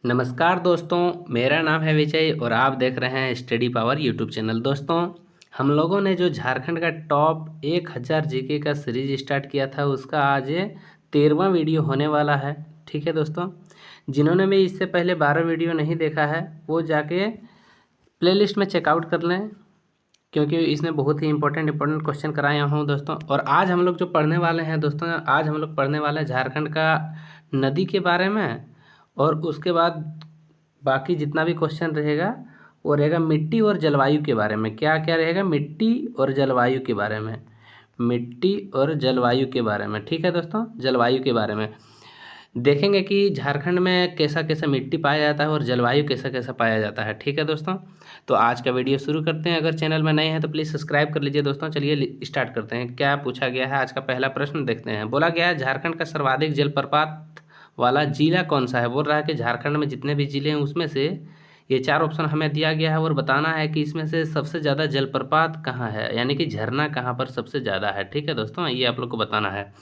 नमस्कार दोस्तों, मेरा नाम है विजय और आप देख रहे हैं स्टडी पावर यूट्यूब चैनल। दोस्तों, हम लोगों ने जो झारखंड का टॉप 1000 जीके का सीरीज स्टार्ट किया था उसका आज ये 13वां वीडियो होने वाला है। ठीक है दोस्तों, जिन्होंने भी इससे पहले 12 वीडियो नहीं देखा है वो जाके प्लेलिस्ट में चेकआउट कर लें, क्योंकि इसमें बहुत ही इंपॉर्टेंट क्वेश्चन कराया हूँ दोस्तों। और आज हम लोग जो पढ़ने वाले हैं दोस्तों, आज हम लोग पढ़ने वाले हैं झारखंड का नदी के बारे में। और उसके बाद बाकी जितना भी क्वेश्चन रहेगा वो रहेगा मिट्टी और जलवायु के बारे में। क्या क्या रहेगा? मिट्टी और जलवायु के बारे में, मिट्टी और जलवायु के बारे में। ठीक है दोस्तों, जलवायु के बारे में देखेंगे कि झारखंड में कैसा कैसा मिट्टी पाया जाता है और जलवायु कैसा कैसा पाया जाता है। ठीक है दोस्तों, तो आज का वीडियो शुरू करते हैं। अगर चैनल में नए हैं तो प्लीज़ सब्सक्राइब कर लीजिए दोस्तों। चलिए स्टार्ट करते हैं। क्या पूछा गया है? आज का पहला प्रश्न देखते हैं। बोला गया है झारखंड का सर्वाधिक जलप्रपात वाला जिला कौन सा है। बोल रहा है कि झारखंड में जितने भी जिले हैं उसमें से ये 4 ऑप्शन हमें दिया गया है और बताना है कि इसमें से सबसे ज़्यादा जलप्रपात कहाँ है, यानी कि झरना कहाँ पर सबसे ज़्यादा है। ठीक है दोस्तों, ये आप लोग को बताना है।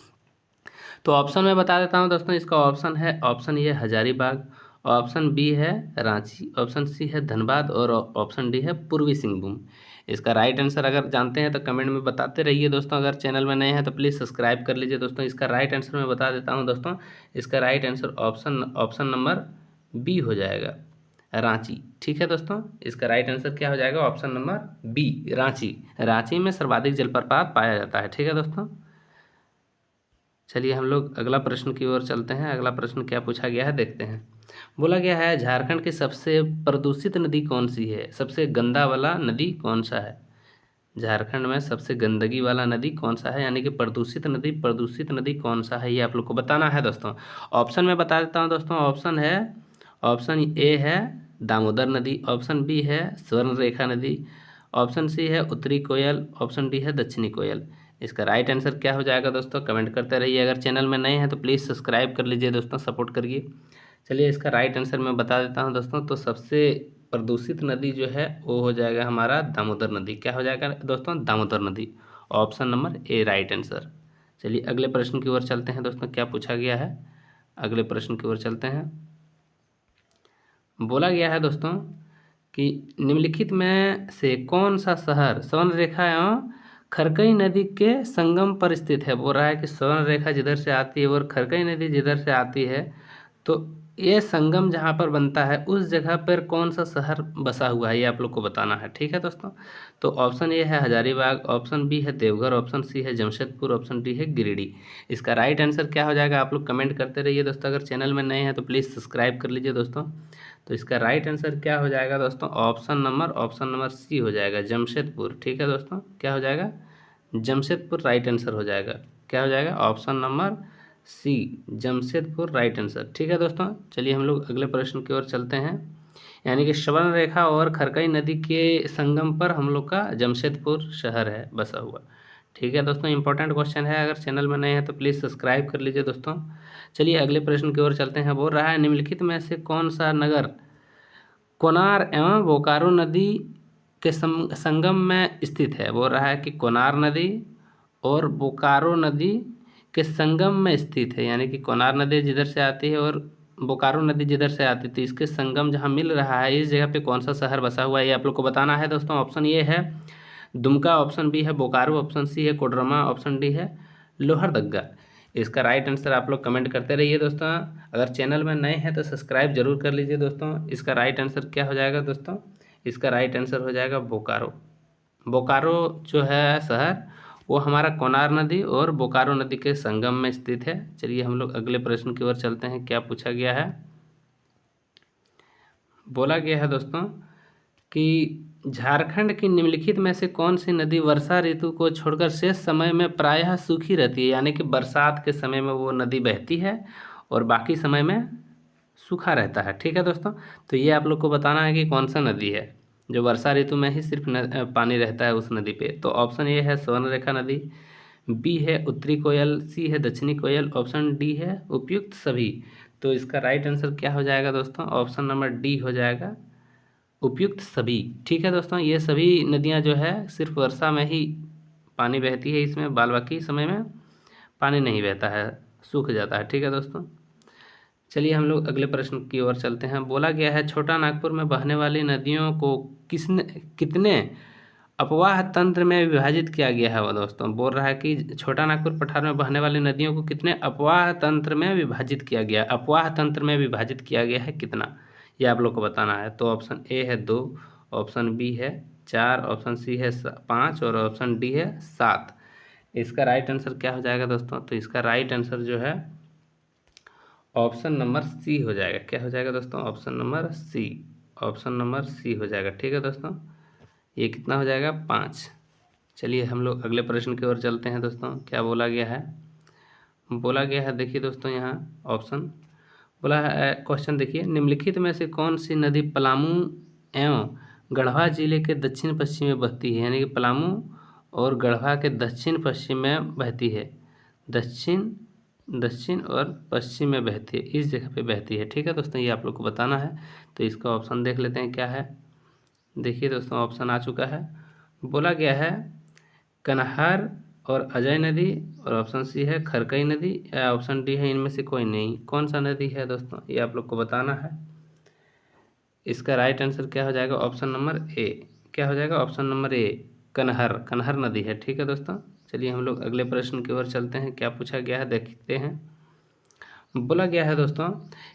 तो ऑप्शन मैं बता देता हूँ दोस्तों। इसका ऑप्शन है, option A Hazaribagh, option B है रांची, ऑप्शन सी है धनबाद और ऑप्शन डी है पूर्वी सिंहभूम। इसका राइट आंसर अगर जानते हैं तो कमेंट में बताते रहिए दोस्तों। अगर चैनल में नए हैं तो प्लीज़ सब्सक्राइब कर लीजिए दोस्तों। इसका राइट आंसर मैं बता देता हूँ दोस्तों। इसका right answer option option number B हो जाएगा, रांची। ठीक है दोस्तों, इसका राइट आंसर क्या हो जाएगा? Option number B, Ranchi. Ranchi में सर्वाधिक जलप्रपात पाया जाता है। ठीक है दोस्तों, चलिए हम लोग अगला प्रश्न की ओर चलते हैं। अगला प्रश्न क्या पूछा गया है देखते हैं। बोला गया है झारखंड की सबसे प्रदूषित नदी कौन सी है, सबसे गंदा वाला नदी कौन सा है। झारखंड में सबसे गंदगी वाला नदी कौन सा है, यानी कि प्रदूषित नदी कौन सा है, ये आप लोग को बताना है दोस्तों। ऑप्शन में बता देता हूँ दोस्तों। ऑप्शन है, ऑप्शन ए है दामोदर नदी, ऑप्शन बी है स्वर्णरेखा नदी, ऑप्शन सी है उत्तरी कोयल, ऑप्शन डी है दक्षिणी कोयल। इसका राइट आंसर क्या हो जाएगा दोस्तों? कमेंट करते रहिए। अगर चैनल में नए हैं तो प्लीज़ सब्सक्राइब कर लीजिए दोस्तों, सपोर्ट करिए। चलिए इसका राइट आंसर मैं बता देता हूं दोस्तों। तो सबसे प्रदूषित नदी जो है वो हो जाएगा हमारा दामोदर नदी। क्या हो जाएगा दोस्तों? दामोदर नदी। Option number A right answer. चलिए अगले प्रश्न की ओर चलते हैं दोस्तों। क्या पूछा गया है? अगले प्रश्न की ओर चलते हैं। बोला गया है दोस्तों कि निम्नलिखित में से कौन सा शहर स्वर्ण रेखा एवं खरकई नदी के संगम पर स्थित है। बोल रहा है कि स्वर्ण रेखा जिधर से आती है और खरकई नदी जिधर से आती है, तो ये संगम जहाँ पर बनता है उस जगह पर कौन सा शहर बसा हुआ है, ये आप लोग को बताना है। ठीक है दोस्तों, तो ऑप्शन ए है हजारीबाग, ऑप्शन बी है देवघर, ऑप्शन सी है जमशेदपुर, ऑप्शन डी है गिरिडीह। इसका राइट आंसर क्या हो जाएगा? आप लोग कमेंट करते रहिए दोस्तों। अगर चैनल में नए हैं तो प्लीज़ सब्सक्राइब कर लीजिए दोस्तों। तो इसका राइट आंसर क्या हो जाएगा दोस्तों? ऑप्शन नंबर सी हो जाएगा, जमशेदपुर। ठीक है दोस्तों, क्या हो जाएगा? जमशेदपुर राइट आंसर हो जाएगा। क्या हो जाएगा? Option number C, Jamshedpur right answer. ठीक है दोस्तों, चलिए हम लोग अगले प्रश्न की ओर चलते हैं। यानी कि स्वर्ण रेखा और खरकई नदी के संगम पर हम लोग का जमशेदपुर शहर है बसा हुआ। ठीक है दोस्तों, इंपॉर्टेंट क्वेश्चन है। अगर चैनल में नए हैं तो प्लीज़ सब्सक्राइब कर लीजिए दोस्तों। चलिए अगले प्रश्न की ओर चलते हैं। बोल रहा है निम्नलिखित में से कौन सा नगर कोनार एवं बोकारो नदी के संगम में स्थित है। बोल रहा है कि कोनार नदी और बोकारो नदी के संगम में स्थित है, यानी कि कोनार नदी जिधर से आती है और बोकारो नदी जिधर से आती थी, इसके संगम जहाँ मिल रहा है इस जगह पे कौन सा शहर बसा हुआ है, ये आप लोग को बताना है दोस्तों। ऑप्शन ए है दुमका, ऑप्शन बी है बोकारो, ऑप्शन सी है कोडरमा, ऑप्शन डी है लोहरदग्गा। इसका राइट आंसर आप लोग कमेंट करते रहिए दोस्तों। अगर चैनल में नए हैं तो सब्सक्राइब जरूर कर लीजिए दोस्तों। इसका राइट आंसर क्या हो जाएगा दोस्तों? इसका राइट आंसर हो जाएगा बोकारो। बोकारो जो है शहर वो हमारा कोनार नदी और बोकारो नदी के संगम में स्थित है। चलिए हम लोग अगले प्रश्न की ओर चलते हैं। क्या पूछा गया है? बोला गया है दोस्तों कि झारखंड की निम्नलिखित में से कौन सी नदी वर्षा ऋतु को छोड़कर शेष समय में प्रायः सूखी रहती है, यानी कि बरसात के समय में वो नदी बहती है और बाकी समय में सूखा रहता है। ठीक है दोस्तों, तो ये आप लोग को बताना है कि कौन सा नदी है जो वर्षा ऋतु में ही सिर्फ पानी रहता है उस नदी पे। तो ऑप्शन ए है स्वर्णरेखा नदी, बी है उत्तरी कोयल, सी है दक्षिणी कोयल, ऑप्शन डी है उपयुक्त सभी। तो इसका राइट आंसर क्या हो जाएगा दोस्तों? ऑप्शन नंबर डी हो जाएगा, उपयुक्त सभी। ठीक है दोस्तों, ये सभी नदियाँ जो है सिर्फ वर्षा में ही पानी बहती है, इसमें बाल बाकी समय में पानी नहीं बहता है, सूख जाता है। ठीक है दोस्तों, चलिए हम लोग अगले प्रश्न की ओर चलते हैं। बोला गया है छोटा नागपुर में बहने वाली नदियों को कितने अपवाह तंत्र में विभाजित किया गया है। वो दोस्तों बोल रहा है कि छोटा नागपुर पठार में बहने वाली नदियों को कितने अपवाह तंत्र में विभाजित किया गया। अपवाह तंत्र में विभाजित किया गया है कितना, ये आप लोग को बताना है। तो ऑप्शन ए है 2, ऑप्शन बी है 4, ऑप्शन सी है 5 और ऑप्शन डी है 7। इसका राइट आंसर क्या हो जाएगा दोस्तों? तो इसका राइट आंसर जो है ऑप्शन नंबर सी हो जाएगा। क्या हो जाएगा दोस्तों? Option number C. Option number C हो जाएगा। ठीक है दोस्तों, ये कितना हो जाएगा? 5। चलिए हम लोग अगले प्रश्न की ओर चलते हैं दोस्तों। क्या बोला गया है? बोला गया है, देखिए दोस्तों यहाँ ऑप्शन बोला है, क्वेश्चन देखिए, निम्नलिखित में से कौन सी नदी पलामू एवं गढ़वा जिले के दक्षिण पश्चिम में बहती है। यानी कि पलामू और गढ़वा के दक्षिण पश्चिम में बहती है। दक्षिण दक्षिण और पश्चिम में बहती है, इस जगह पे बहती है। ठीक है दोस्तों, ये आप लोग को बताना है। तो इसका ऑप्शन देख लेते हैं क्या है। देखिए दोस्तों ऑप्शन आ चुका है। बोला गया है कनहार और अजय नदी, और ऑप्शन सी है खरकई नदी, या ऑप्शन डी है इनमें से कोई नहीं। कौन सा नदी है दोस्तों, ये आप लोग को बताना है। इसका राइट आंसर क्या हो जाएगा? Option number A. क्या हो जाएगा? Option number A, Kanhar. Kanhar नदी है। ठीक है दोस्तों, चलिए हम लोग अगले प्रश्न की ओर चलते हैं। क्या पूछा गया है देखते हैं। बोला गया है दोस्तों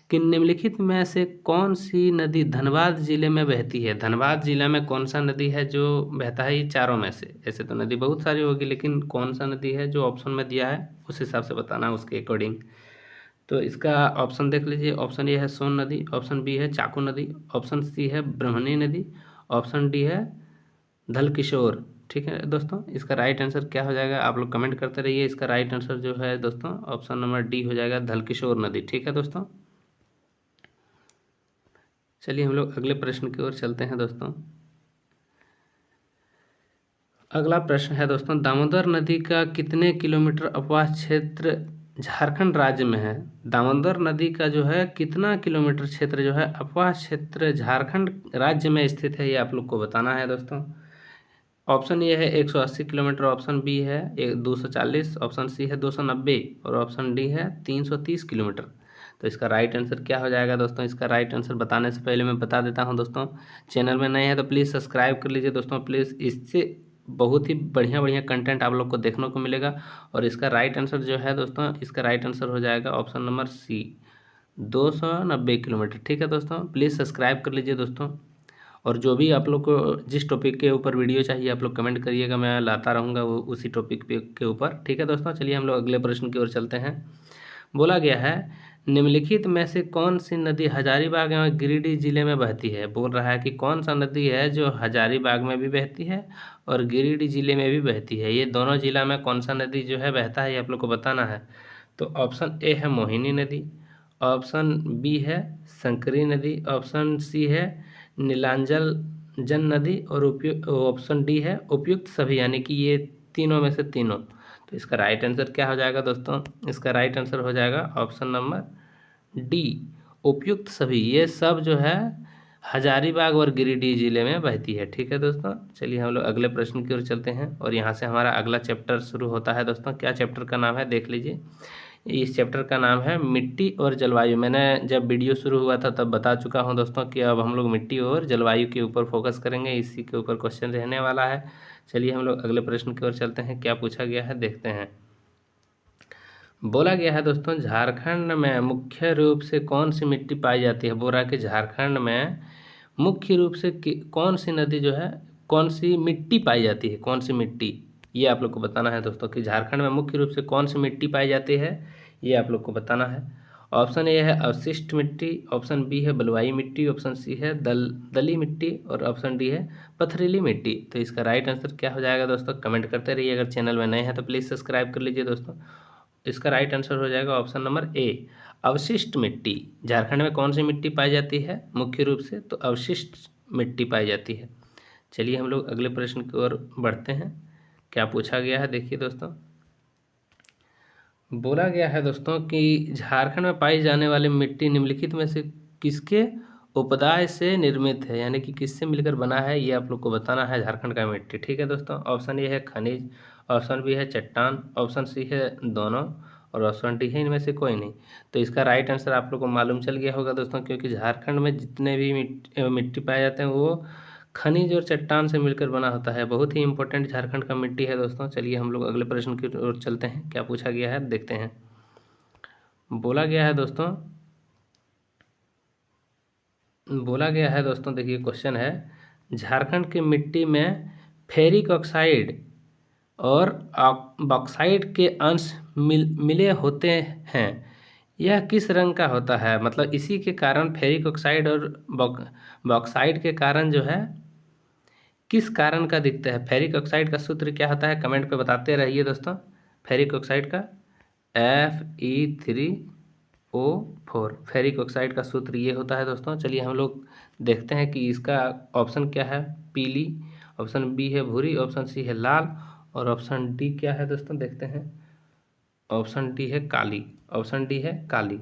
कि निम्नलिखित में से कौन सी नदी धनबाद जिले में बहती है। धनबाद जिला में कौन सा नदी है जो बहता है ये चारों में से? ऐसे तो नदी बहुत सारी होगी, लेकिन कौन सा नदी है जो ऑप्शन में दिया है उस हिसाब से बताना है, उसके अकॉर्डिंग। तो इसका ऑप्शन देख लीजिए। ऑप्शन ए है सोन नदी, ऑप्शन बी है चाकू नदी, ऑप्शन सी है ब्रह्मणी नदी, ऑप्शन डी है धलकिशोर। ठीक है दोस्तों, इसका राइट आंसर क्या हो जाएगा? आप लोग कमेंट करते रहिए। इसका राइट आंसर जो है दोस्तों ऑप्शन नंबर डी हो जाएगा, धलकिशोर नदी। ठीक है दोस्तों, चलिए हम लोग अगले प्रश्न की ओर चलते हैं दोस्तों। अगला प्रश्न है दोस्तों, दामोदर नदी का कितने किलोमीटर अपवाह क्षेत्र झारखंड राज्य में है। दामोदर नदी का जो है कितना किलोमीटर क्षेत्र जो है अपवाह क्षेत्र झारखंड राज्य में स्थित है, ये आप लोग को बताना है दोस्तों। ऑप्शन ए है 180 किलोमीटर, ऑप्शन बी है 240, ऑप्शन सी है 290 और ऑप्शन डी है 330 किलोमीटर। तो इसका राइट आंसर क्या हो जाएगा दोस्तों? इसका राइट आंसर बताने से पहले मैं बता देता हूं दोस्तों, चैनल में नए हैं तो प्लीज़ सब्सक्राइब कर लीजिए दोस्तों प्लीज़। इससे बहुत ही बढ़िया बढ़िया कंटेंट आप लोग को देखने को मिलेगा। और इसका राइट आंसर जो है दोस्तों, इसका राइट आंसर हो जाएगा ऑप्शन नंबर सी, 290 किलोमीटर। ठीक है दोस्तों, प्लीज़ सब्सक्राइब कर लीजिए दोस्तों। और जो भी आप लोग को जिस टॉपिक के ऊपर वीडियो चाहिए आप लोग कमेंट करिएगा, मैं लाता रहूँगा वो उसी टॉपिक पे के ऊपर। ठीक है दोस्तों, चलिए हम लोग अगले प्रश्न की ओर चलते हैं। बोला गया है निम्नलिखित में से कौन सी नदी हजारीबाग एवं गिरिडीह जिले में बहती है। बोल रहा है कि कौन सा नदी है जो हजारीबाग में भी बहती है और गिरिडीह जिले में भी बहती है। ये दोनों जिला में कौन सा नदी जो है बहता है, ये आप लोग को बताना है। तो ऑप्शन ए है मोहिनी नदी, ऑप्शन बी है संकरी नदी, ऑप्शन सी है नीलांजल जन नदी और ऑप्शन डी है उपयुक्त सभी। यानी कि ये तीनों में से तीनों। तो इसका राइट आंसर क्या हो जाएगा दोस्तों? इसका राइट आंसर हो जाएगा ऑप्शन नंबर डी, उपयुक्त सभी। ये सब जो है हजारीबाग और गिरिडीह जिले में बहती है। ठीक है दोस्तों, चलिए हम लोग अगले प्रश्न की ओर चलते हैं। और यहाँ से हमारा अगला चैप्टर शुरू होता है दोस्तों। क्या चैप्टर का नाम है देख लीजिए। इस चैप्टर का नाम है मिट्टी और जलवायु। मैंने जब वीडियो शुरू हुआ था तब बता चुका हूं दोस्तों कि अब हम लोग मिट्टी और जलवायु के ऊपर फोकस करेंगे, इसी के ऊपर क्वेश्चन रहने वाला है। चलिए हम लोग अगले प्रश्न की ओर चलते हैं। क्या पूछा गया है देखते हैं। बोला गया है दोस्तों झारखंड में मुख्य रूप से कौन सी मिट्टी पाई जाती है। बोल रहा है कि झारखंड में मुख्य रूप से कौन सी नदी जो है, कौन सी मिट्टी पाई जाती है, कौन सी मिट्टी, ये आप लोग को बताना है दोस्तों कि झारखंड में मुख्य रूप से कौन सी मिट्टी पाई जाती है, ये आप लोग को बताना है। ऑप्शन ए है अवशिष्ट मिट्टी, ऑप्शन बी है बलुआई मिट्टी, ऑप्शन सी है दली मिट्टी और ऑप्शन डी है पथरीली मिट्टी। तो इसका राइट आंसर क्या हो जाएगा दोस्तों? कमेंट करते रहिए। अगर चैनल में नए हैं तो प्लीज़ सब्सक्राइब कर लीजिए दोस्तों। इसका राइट आंसर हो जाएगा ऑप्शन नंबर ए, अवशिष्ट मिट्टी। झारखंड में कौन सी मिट्टी पाई जाती है मुख्य रूप से? तो अवशिष्ट मिट्टी पाई जाती है। चलिए हम लोग अगले प्रश्न की ओर बढ़ते हैं। क्या पूछा गया है देखिए दोस्तों। बोला गया है दोस्तों कि झारखंड में पाई जाने वाली मिट्टी निम्नलिखित में से किसके उपदाय से निर्मित है। यानी कि किससे मिलकर बना है, ये आप लोग को बताना है झारखंड का मिट्टी। ठीक है दोस्तों, ऑप्शन ए है खनिज, ऑप्शन बी है चट्टान, ऑप्शन सी है दोनों, और ऑप्शन डी है इनमें से कोई नहीं। तो इसका राइट आंसर आप लोग को मालूम चल गया होगा दोस्तों, क्योंकि झारखंड में जितने भी मिट्टी पाए जाते हैं वो खनिज और चट्टान से मिलकर बना होता है। बहुत ही इंपॉर्टेंट झारखंड का मिट्टी है दोस्तों। चलिए हम लोग अगले प्रश्न की ओर चलते हैं, क्या पूछा गया है देखते हैं। बोला गया है दोस्तों, देखिए क्वेश्चन है, झारखंड की मिट्टी में फेरिक ऑक्साइड और बॉक्साइड के अंश मिले होते हैं, यह किस रंग का होता है? मतलब इसी के कारण फेरिक ऑक्साइड और बॉक्साइड के कारण जो है किस कारण का दिखता है? फेरिक ऑक्साइड का सूत्र क्या होता है? कमेंट पे बताते रहिए दोस्तों। फेरिक ऑक्साइड का Fe3O4, फेरिक ऑक्साइड का सूत्र ये होता है दोस्तों। चलिए हम लोग देखते हैं कि इसका ऑप्शन क्या है। पीली, ऑप्शन बी है भूरी, ऑप्शन सी है लाल, और ऑप्शन डी क्या है दोस्तों देखते हैं। ऑप्शन डी है काली, ऑप्शन डी है काली,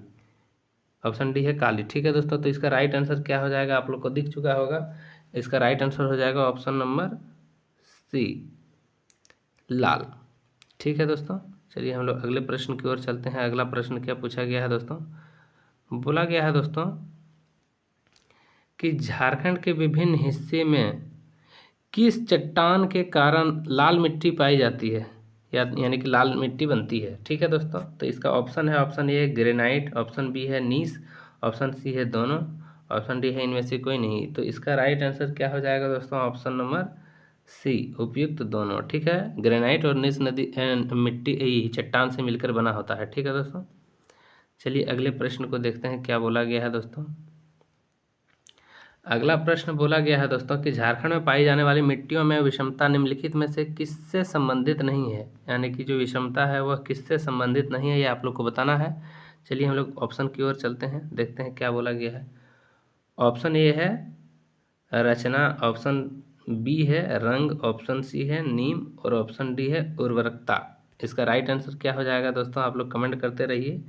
ऑप्शन डी है काली। ठीक है दोस्तों, तो इसका राइट आंसर क्या हो जाएगा आप लोग को दिख चुका होगा। इसका राइट आंसर हो जाएगा ऑप्शन नंबर सी, लाल। ठीक है दोस्तों, चलिए हम लोग अगले प्रश्न की ओर चलते हैं। अगला प्रश्न क्या पूछा गया है दोस्तों? बोला गया है दोस्तों कि झारखंड के विभिन्न हिस्से में किस चट्टान के कारण लाल मिट्टी पाई जाती है, यानी कि लाल मिट्टी बनती है। ठीक है दोस्तों, तो इसका ऑप्शन है, ऑप्शन ए है ग्रेनाइट, ऑप्शन बी है नीस, ऑप्शन सी है दोनों, ऑप्शन डी है इनमें से कोई नहीं। तो इसका राइट आंसर क्या हो जाएगा दोस्तों? ऑप्शन नंबर सी, उपयुक्त दोनों। ठीक है, ग्रेनाइट और नीस नदी मिट्टी चट्टान से मिलकर बना होता है। ठीक है दोस्तों, चलिए अगले प्रश्न को देखते हैं क्या बोला गया है दोस्तों। अगला प्रश्न बोला गया है दोस्तों कि झारखंड में पाई जाने वाली मिट्टियों में विषमता निम्नलिखित में से किससे संबंधित नहीं है, यानी कि जो विषमता है वह किससे संबंधित नहीं है, ये आप लोग को बताना है। चलिए हम लोग ऑप्शन की ओर चलते हैं, देखते हैं क्या बोला गया है। ऑप्शन ए है रचना, ऑप्शन बी है रंग, ऑप्शन सी है नीम, और ऑप्शन डी है उर्वरकता। इसका राइट आंसर क्या हो जाएगा दोस्तों? आप लोग कमेंट करते रहिए।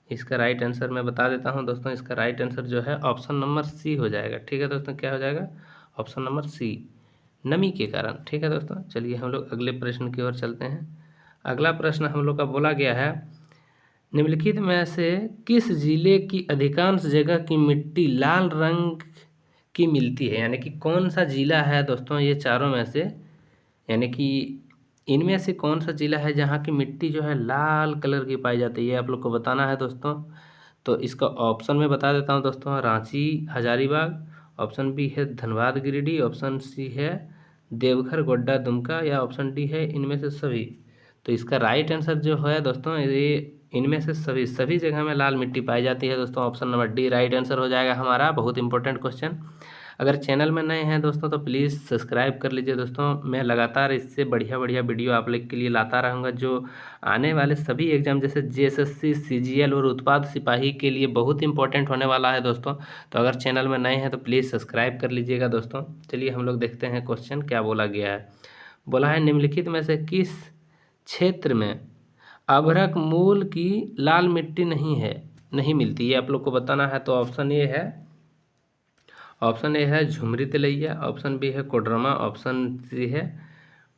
इसका राइट आंसर मैं बता देता हूं दोस्तों, इसका राइट आंसर जो है ऑप्शन नंबर सी हो जाएगा। ठीक है दोस्तों, क्या हो जाएगा? ऑप्शन नंबर सी, नमी के कारण। ठीक है दोस्तों, चलिए हम लोग अगले प्रश्न की ओर चलते हैं। अगला प्रश्न हम लोग का बोला गया है, निम्नलिखित में से किस जिले की अधिकांश जगह की मिट्टी लाल रंग की मिलती है, यानी कि कौन सा जिला है दोस्तों ये चारों में से, यानी कि इनमें से कौन सा जिला है जहाँ की मिट्टी जो है लाल कलर की पाई जाती है, आप लोग को बताना है दोस्तों। तो इसका ऑप्शन में बता देता हूँ दोस्तों, रांची, हजारीबाग, ऑप्शन बी है धनबाद गिरिडीह, ऑप्शन सी है देवघर गोड्डा दुमका, या ऑप्शन डी है इनमें से सभी। तो इसका राइट आंसर जो है दोस्तों, ये इनमें से सभी जगह में लाल मिट्टी पाई जाती है दोस्तों। Option number D right answer हो जाएगा हमारा। बहुत इंपॉर्टेंट क्वेश्चन। अगर चैनल में नए हैं दोस्तों तो प्लीज़ सब्सक्राइब कर लीजिए दोस्तों। मैं लगातार इससे बढ़िया बढ़िया वीडियो आप लोग के लिए लाता रहूँगा, जो आने वाले सभी एग्जाम जैसे जेएसएससी, सीजीएल और उत्पाद सिपाही के लिए बहुत इंपॉर्टेंट होने वाला है दोस्तों। तो अगर चैनल में नए हैं तो प्लीज़ सब्सक्राइब कर लीजिएगा दोस्तों। चलिए हम लोग देखते हैं क्वेश्चन क्या बोला गया है। बोला है निम्नलिखित में से किस क्षेत्र में अभ्रक मूल की लाल मिट्टी नहीं मिलती, ये आप लोग को बताना है। तो ऑप्शन ए है झुमरी तिलैया, ऑप्शन बी है कोडरमा, ऑप्शन सी है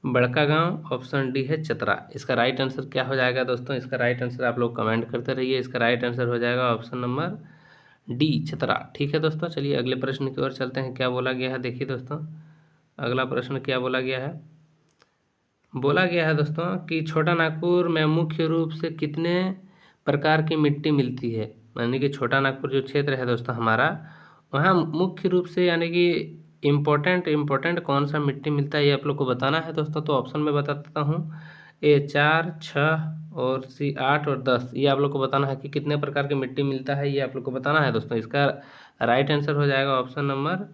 बड़का गांव, ऑप्शन डी है चतरा। इसका राइट आंसर क्या हो जाएगा दोस्तों? इसका राइट आंसर आप लोग कमेंट करते रहिए। इसका राइट आंसर हो जाएगा ऑप्शन नंबर डी, चतरा। ठीक है दोस्तों, चलिए अगले प्रश्न की ओर चलते हैं। क्या बोला गया है देखिए दोस्तों, अगला प्रश्न क्या बोला गया है। बोला गया है दोस्तों कि छोटा नागपुर में मुख्य रूप से कितने प्रकार की मिट्टी मिलती है, यानी कि छोटा नागपुर जो क्षेत्र है दोस्तों हमारा, वहाँ मुख्य रूप से यानी कि इम्पोर्टेंट कौन सा मिट्टी मिलता है, ये आप लोग को बताना है दोस्तों। तो ऑप्शन में बता देता हूँ, ए 4, 6 और सी 8 और 10। ये आप लोग को बताना है कि कितने प्रकार की मिट्टी मिलता है, ये आप लोग को बताना है दोस्तों। इसका राइट आंसर हो जाएगा ऑप्शन नंबर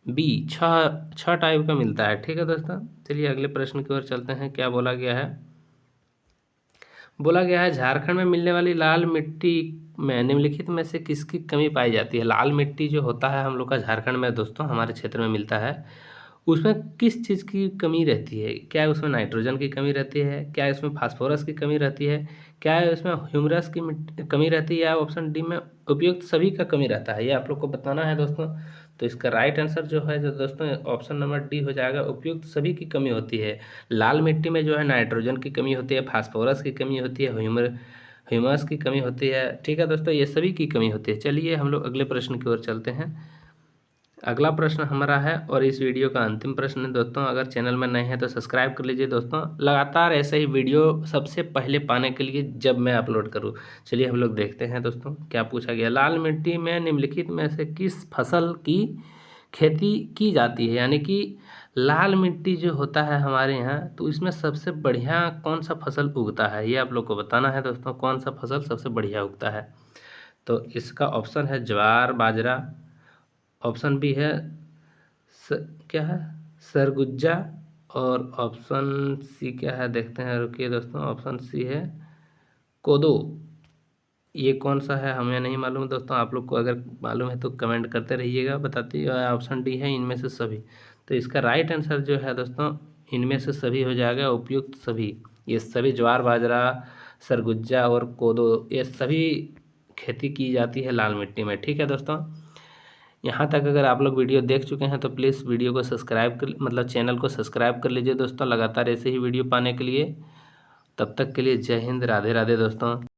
बी, छः टाइप का मिलता है। ठीक है दोस्तों, चलिए अगले प्रश्न की ओर चलते हैं। क्या बोला गया है? बोला गया है झारखंड में मिलने वाली लाल मिट्टी में निम्नलिखित में से किसकी कमी पाई जाती है। लाल मिट्टी जो होता है हम लोग का झारखंड में दोस्तों हमारे क्षेत्र में मिलता है, उसमें किस चीज़ की कमी रहती है? क्या उसमें नाइट्रोजन की कमी रहती है, क्या इसमें फास्फोरस की कमी रहती है, क्या इसमें ह्यूमरस की कमी रहती है, या ऑप्शन डी में उपयुक्त सभी का कमी रहता है, ये आप लोग को बताना है दोस्तों। तो इसका राइट आंसर जो है जो दोस्तों ऑप्शन नंबर डी हो जाएगा, उपयुक्त सभी की कमी होती है। लाल मिट्टी में जो है नाइट्रोजन की कमी होती है, फास्फोरस की कमी होती है, ह्यूमस की कमी होती है। ठीक है दोस्तों, ये सभी की कमी होती है। चलिए हम लोग अगले प्रश्न की ओर चलते हैं। अगला प्रश्न हमारा है और इस वीडियो का अंतिम प्रश्न है दोस्तों। अगर चैनल में नए हैं तो सब्सक्राइब कर लीजिए दोस्तों, लगातार ऐसे ही वीडियो सबसे पहले पाने के लिए जब मैं अपलोड करूं। चलिए हम लोग देखते हैं दोस्तों क्या पूछा गया। लाल मिट्टी में निम्नलिखित में से किस फसल की खेती की जाती है? यानी कि लाल मिट्टी जो होता है हमारे यहाँ, तो इसमें सबसे बढ़िया कौन सा फसल उगता है, ये आप लोग को बताना है दोस्तों। कौन सा फसल सबसे बढ़िया उगता है? तो इसका ऑप्शन है ज्वार बाजरा, ऑप्शन बी है क्या है, सरगुजा, और ऑप्शन सी क्या है देखते हैं, रुकिए दोस्तों। ऑप्शन सी है कोदो। ये कौन सा है हमें नहीं मालूम दोस्तों, आप लोग को अगर मालूम है तो कमेंट करते रहिएगा, बताते। ऑप्शन डी है इनमें से सभी। तो इसका राइट आंसर जो है दोस्तों, इनमें से सभी हो जाएगा, उपयुक्त सभी। ये सभी ज्वार बाजरा सरगुजा और कोदो, ये सभी खेती की जाती है लाल मिट्टी में। ठीक है दोस्तों, यहाँ तक अगर आप लोग वीडियो देख चुके हैं तो प्लीज़ वीडियो को सब्सक्राइब कर, मतलब चैनल को सब्सक्राइब कर लीजिए दोस्तों, लगातार ऐसे ही वीडियो पाने के लिए। तब तक के लिए जय हिंद, राधे राधे दोस्तों।